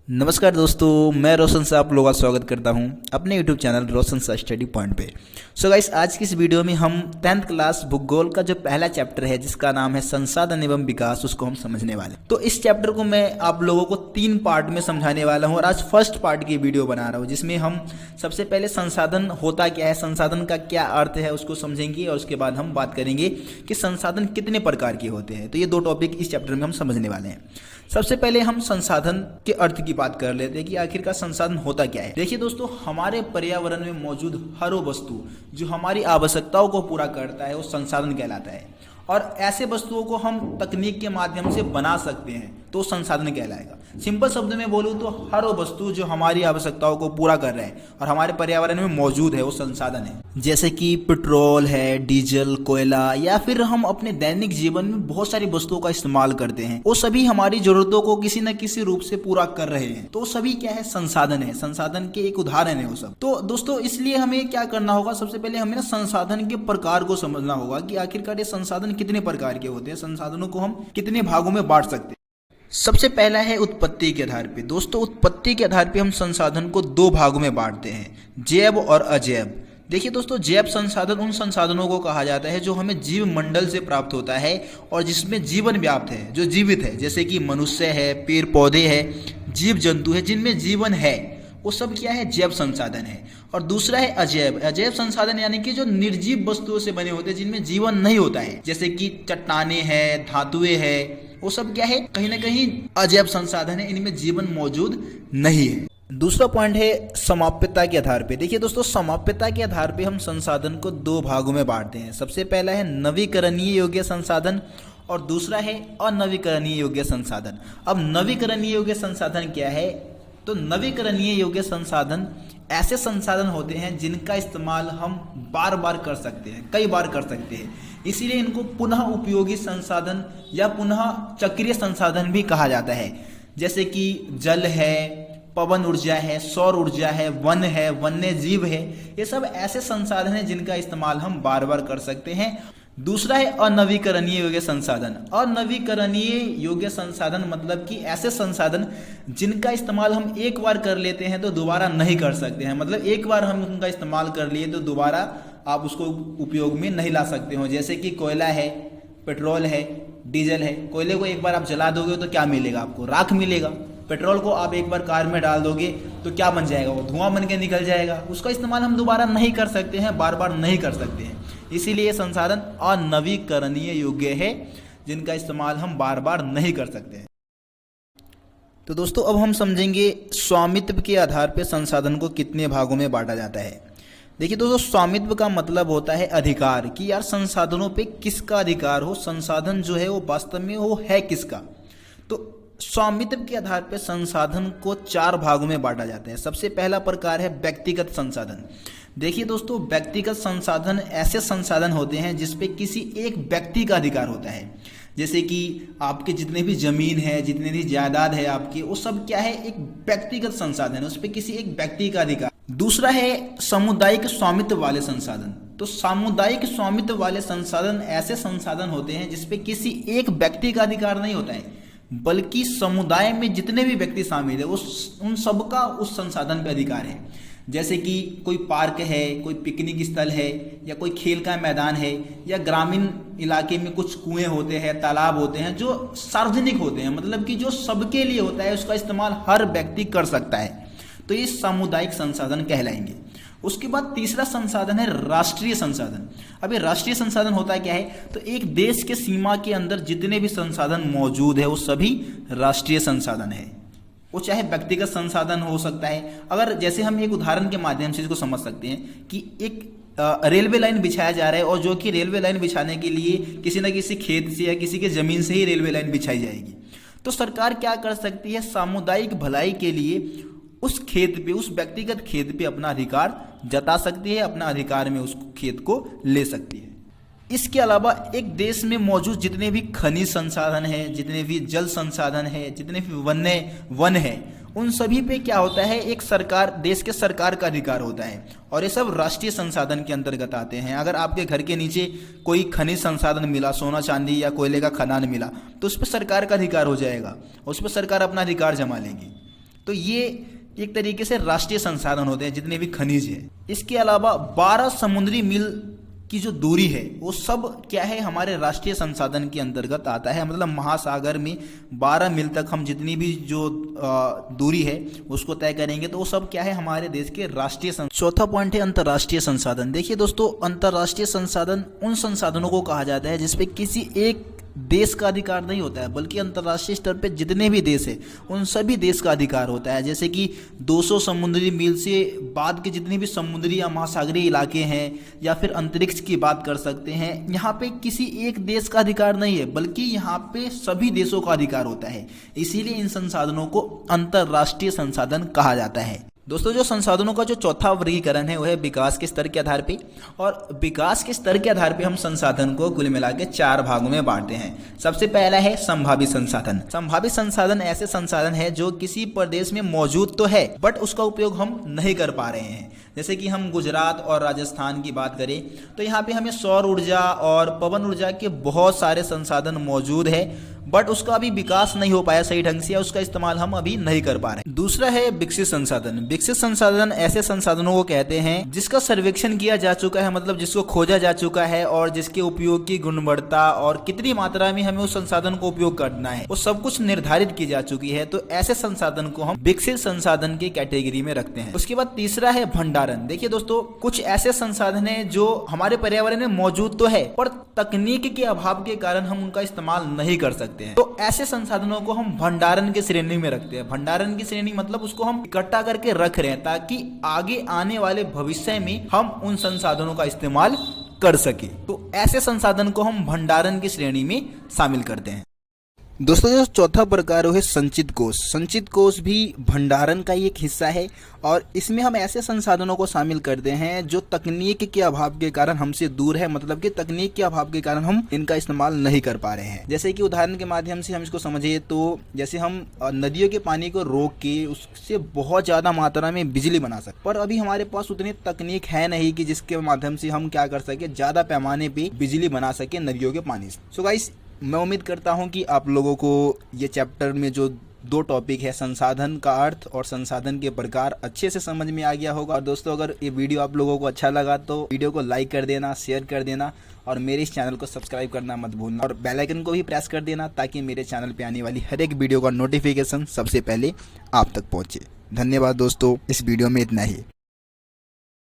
नमस्कार दोस्तों, मैं रोशन सा आप लोगों का स्वागत करता हूं अपने YouTube चैनल रोशन सा स्टडी पॉइंट पे। सो गाइस, आज की इस वीडियो में हम 10th क्लास भूगोल का जो पहला चैप्टर है जिसका नाम है संसाधन एवं विकास, उसको हम समझने वाले हैं। तो इस चैप्टर को मैं आप लोगों को 3 पार्ट में समझाने वाला हूं और आज फर्स्ट पार्ट की वीडियो बना रहा हूं जिसमें हम सबसे पहले संसाधन होता क्या है, संसाधन का क्या अर्थ है उसको समझेंगे और उसके बाद हम बात करेंगे कि संसाधन कितने प्रकार के होते हैं। तो ये 2 टॉपिक इस चैप्टर में हम समझने वाले हैं। सबसे पहले हम संसाधन के अर्थ की बात कर लेते हैं कि आखिरकार संसाधन होता क्या है। देखिए दोस्तों, हमारे पर्यावरण में मौजूद हर वो वस्तु जो हमारी आवश्यकताओं को पूरा करता है वो संसाधन कहलाता है, और ऐसे वस्तुओं को हम तकनीक के माध्यम से बना सकते हैं तो संसाधन कहलाएगा। सिंपल शब्द में बोलूँ तो हर वो वस्तु जो हमारी आवश्यकताओं को पूरा कर रहे हैं और हमारे पर्यावरण में मौजूद है वो संसाधन है। जैसे कि पेट्रोल है, डीजल, कोयला, या फिर हम अपने दैनिक जीवन में बहुत सारी वस्तुओं का इस्तेमाल करते हैं, वो सभी हमारी जरूरतों को किसी न किसी रूप से पूरा कर रहे हैं। तो सभी क्या है, संसाधन है, संसाधन के एक उदाहरण है वो सब। तो दोस्तों, इसलिए हमें क्या करना होगा, सबसे पहले हमें ना संसाधन के प्रकार को समझना होगा कि आखिरकार ये संसाधन कितने प्रकार के होते हैं, संसाधनों को हम कितने भागों में बांट सकते हैं। सबसे पहला है उत्पत्ति के आधार पे। दोस्तों, उत्पत्ति के आधार पे हम संसाधन को 2 भागों में बांटते हैं, जैव और अजैव। देखिए दोस्तों, जैव संसाधन उन संसाधनों को कहा जाता है जो हमें जीव मंडल से प्राप्त होता है और जिसमें जीवन व्याप्त है, जो जीवित है, जैसे कि मनुष्य है, पेड़ पौधे है, जीव जंतु है, जिनमें जीवन है, वो सब क्या है, जैव संसाधन है। और दूसरा है अजैव। अजैव संसाधन यानी कि जो निर्जीव वस्तुओं से बने होते हैं, जिनमें जीवन नहीं होता है, जैसे कि चट्टाने हैं, धातुएं हैं, वो सब क्या है, कहीं ना कहीं अजैव संसाधन है, इनमें जीवन मौजूद नहीं है। दूसरा पॉइंट है समाप्यता के आधार पे। देखिए दोस्तों, समाप्यता के आधार पे हम संसाधन को 2 भागों में बांटते हैं। सबसे पहला है नवीकरणीय योग्य संसाधन और दूसरा है अनवीकरणीय योग्य संसाधन। अब नवीकरणीय योग्य संसाधन क्या है, तो नवीकरणीय योग्य संसाधन ऐसे संसाधन होते हैं जिनका इस्तेमाल हम बार बार कर सकते हैं, कई बार कर सकते हैं, इसीलिए इनको पुनः उपयोगी संसाधन या पुनः चक्रीय संसाधन भी कहा जाता है। जैसे कि जल है, पवन ऊर्जा है, सौर ऊर्जा है, वन्य जीव है, ये सब ऐसे संसाधन हैं जिनका इस्तेमाल हम बार बार कर सकते हैं। दूसरा है अनवीकरणीय योग्य संसाधन। अनवीकरणीय योग्य संसाधन मतलब कि ऐसे संसाधन जिनका इस्तेमाल हम एक बार कर लेते हैं तो दोबारा नहीं कर सकते हैं, मतलब एक बार हम उनका इस्तेमाल कर लिए तो दोबारा आप उसको उपयोग में नहीं ला सकते हो। जैसे कि कोयला है, पेट्रोल है, डीजल है। कोयले को एक बार आप जला दोगे तो क्या मिलेगा आपको, राख मिलेगा। पेट्रोल को आप एक बार कार में डाल दोगे तो क्या बन जाएगा, वो धुआं बन के निकल जाएगा। उसका इस्तेमाल हम दोबारा नहीं कर सकते हैं, बार बार नहीं कर सकते हैं, इसीलिए संसाधन अनवीकरणीय योग्य है जिनका इस्तेमाल हम बार बार नहीं कर सकते हैं। तो दोस्तों, अब हम समझेंगे स्वामित्व के आधार पर संसाधन को कितने भागों में बांटा जाता है। देखिए दोस्तों, स्वामित्व का मतलब होता है अधिकार, कि यार संसाधनों पे किसका अधिकार हो, संसाधन जो है वो वास्तव में वो है किसका। तो स्वामित्व के आधार पर संसाधन को 4 भागों में बांटा जाता है। सबसे पहला प्रकार है व्यक्तिगत संसाधन। देखिए दोस्तों, व्यक्तिगत संसाधन ऐसे संसाधन होते हैं जिसपे किसी एक व्यक्ति का अधिकार होता है। जैसे कि आपके जितने भी जमीन है, जितने भी जायदाद है आपकी, वो सब क्या है, एक व्यक्तिगत संसाधन है, उस पर किसी एक व्यक्ति का अधिकार। दूसरा है सामुदायिक स्वामित्व वाले संसाधन। तो सामुदायिक स्वामित्व वाले संसाधन ऐसे संसाधन होते हैं जिसपे किसी एक व्यक्ति का अधिकार नहीं होता है, बल्कि समुदाय में जितने भी व्यक्ति शामिल है उन सबका उस संसाधन पे अधिकार है। जैसे कि कोई पार्क है, कोई पिकनिक स्थल है, या कोई खेल का मैदान है, या ग्रामीण इलाके में कुछ कुएं होते हैं, तालाब होते हैं जो सार्वजनिक होते हैं, मतलब कि जो सबके लिए होता है, उसका इस्तेमाल हर व्यक्ति कर सकता है, तो ये सामुदायिक संसाधन कहलाएंगे। उसके बाद तीसरा संसाधन है राष्ट्रीय संसाधन। अब ये राष्ट्रीय संसाधन होता है क्या है, तो एक देश के सीमा के अंदर जितने भी संसाधन मौजूद है वो सभी राष्ट्रीय संसाधन है। वो चाहे व्यक्तिगत संसाधन हो सकता है, अगर जैसे हम एक उदाहरण के माध्यम से इसको समझ सकते हैं कि एक रेलवे लाइन बिछाया जा रहा है, और जो कि रेलवे लाइन बिछाने के लिए किसी न किसी खेत से या किसी के जमीन से ही रेलवे लाइन बिछाई जाएगी, तो सरकार क्या कर सकती है, सामुदायिक भलाई के लिए उस खेत पे, उस व्यक्तिगत खेत पे अपना अधिकार जता सकती है, अपना अधिकार में उस खेत को ले सकती है। इसके अलावा एक देश में मौजूद जितने भी खनिज संसाधन है, जितने भी जल संसाधन है, जितने भी वन है, उन सभी पे क्या होता है, एक सरकार, देश के सरकार का अधिकार होता है, और ये सब राष्ट्रीय संसाधन के अंतर्गत आते हैं। अगर आपके घर के नीचे कोई खनिज संसाधन मिला, सोना चांदी या कोयले का खदान मिला, तो उस पर सरकार का अधिकार हो जाएगा, उस पर सरकार अपना अधिकार जमा लेगी। तो ये एक तरीके से राष्ट्रीय संसाधन होते हैं, जितने भी खनिज हैं। इसके अलावा 12 समुद्री मील की जो दूरी है वो सब क्या है, हमारे राष्ट्रीय संसाधन के अंतर्गत आता है। मतलब महासागर में 12 मील तक हम जितनी भी जो दूरी है उसको तय करेंगे तो वो सब क्या है, हमारे देश के राष्ट्रीय चौथा पॉइंट है अंतर्राष्ट्रीय संसाधन। देखिए दोस्तों, अंतर्राष्ट्रीय संसाधन उन संसाधनों को कहा जाता है जिसपे किसी एक देश का अधिकार नहीं होता है, बल्कि अंतर्राष्ट्रीय स्तर पे जितने भी देश है उन सभी देश का अधिकार होता है। जैसे कि 200 समुद्री मील से बाद के जितने भी समुद्री या महासागरीय इलाके हैं या फिर अंतरिक्ष की बात कर सकते हैं, यहाँ पे किसी एक देश का अधिकार नहीं है, बल्कि यहाँ पे सभी देशों का अधिकार होता है। इसीलिए इन संसाधनों को अंतर्राष्ट्रीय संसाधन कहा जाता है। दोस्तों, जो संसाधनों का जो चौथा वर्गीकरण है वो है विकास के स्तर के आधार पे। और विकास के स्तर के आधार पे हम संसाधन को कुल मिला के 4 भागों में बांटते हैं। सबसे पहला है संभावित संसाधन। संभावित संसाधन ऐसे संसाधन है जो किसी प्रदेश में मौजूद तो है बट उसका उपयोग हम नहीं कर पा रहे हैं। जैसे कि हम गुजरात और राजस्थान की बात करें तो यहाँ पे हमें सौर ऊर्जा और पवन ऊर्जा के बहुत सारे संसाधन मौजूद है, बट उसका अभी विकास नहीं हो पाया सही ढंग से, उसका इस्तेमाल हम अभी नहीं कर पा रहे। दूसरा है विकसित संसाधन। विकसित संसाधन ऐसे संसाधनों को कहते हैं जिसका सर्वेक्षण किया जा चुका है, मतलब जिसको खोजा जा चुका है और जिसके उपयोग की गुणवत्ता और कितनी मात्रा में हमें उस संसाधन को उपयोग करना है वो सब कुछ निर्धारित की जा चुकी है। तो ऐसे संसाधन को हम विकसित संसाधन की कैटेगरी में रखते हैं। उसके बाद तीसरा है भंडारण। देखिए दोस्तों, कुछ ऐसे संसाधन है जो हमारे पर्यावरण में मौजूद तो है पर तकनीक के अभाव के कारण हम उनका इस्तेमाल नहीं कर सकते हैं। तो ऐसे संसाधनों को हम भंडारण की श्रेणी में रखते हैं। भंडारण की श्रेणी मतलब उसको हम इकट्ठा करके रख रहे हैं ताकि आगे आने वाले भविष्य में हम उन संसाधनों का इस्तेमाल कर सके। तो ऐसे संसाधन को हम भंडारण की श्रेणी में शामिल करते हैं। दोस्तों, जो चौथा प्रकार है संचित कोष। संचित कोष भी भंडारण का ही एक हिस्सा है और इसमें हम ऐसे संसाधनों को शामिल करते हैं जो तकनीक के अभाव के कारण हमसे दूर है, मतलब कि तकनीक के अभाव के कारण हम इनका इस्तेमाल नहीं कर पा रहे हैं। जैसे कि उदाहरण के माध्यम से हम इसको समझिए तो जैसे हम नदियों के पानी को रोक के उससे बहुत ज़्यादा मात्रा में बिजली बना सकते, पर अभी हमारे पास उतनी तकनीक है नहीं कि जिसके माध्यम से हम क्या कर सके, ज़्यादा पैमाने पर बिजली बना सके नदियों के पानी से। सो गाइस, मैं उम्मीद करता हूं कि आप लोगों को ये चैप्टर में जो 2 टॉपिक है, संसाधन का अर्थ और संसाधन के प्रकार, अच्छे से समझ में आ गया होगा। और दोस्तों, अगर ये वीडियो आप लोगों को अच्छा लगा तो वीडियो को लाइक कर देना, शेयर कर देना और मेरे इस चैनल को सब्सक्राइब करना मत भूलना और बेल आइकन को भी प्रेस कर देना ताकि मेरे चैनल पे आने वाली हर एक वीडियो का नोटिफिकेशन सबसे पहले आप तक पहुँचे। धन्यवाद दोस्तों, इस वीडियो में इतना ही।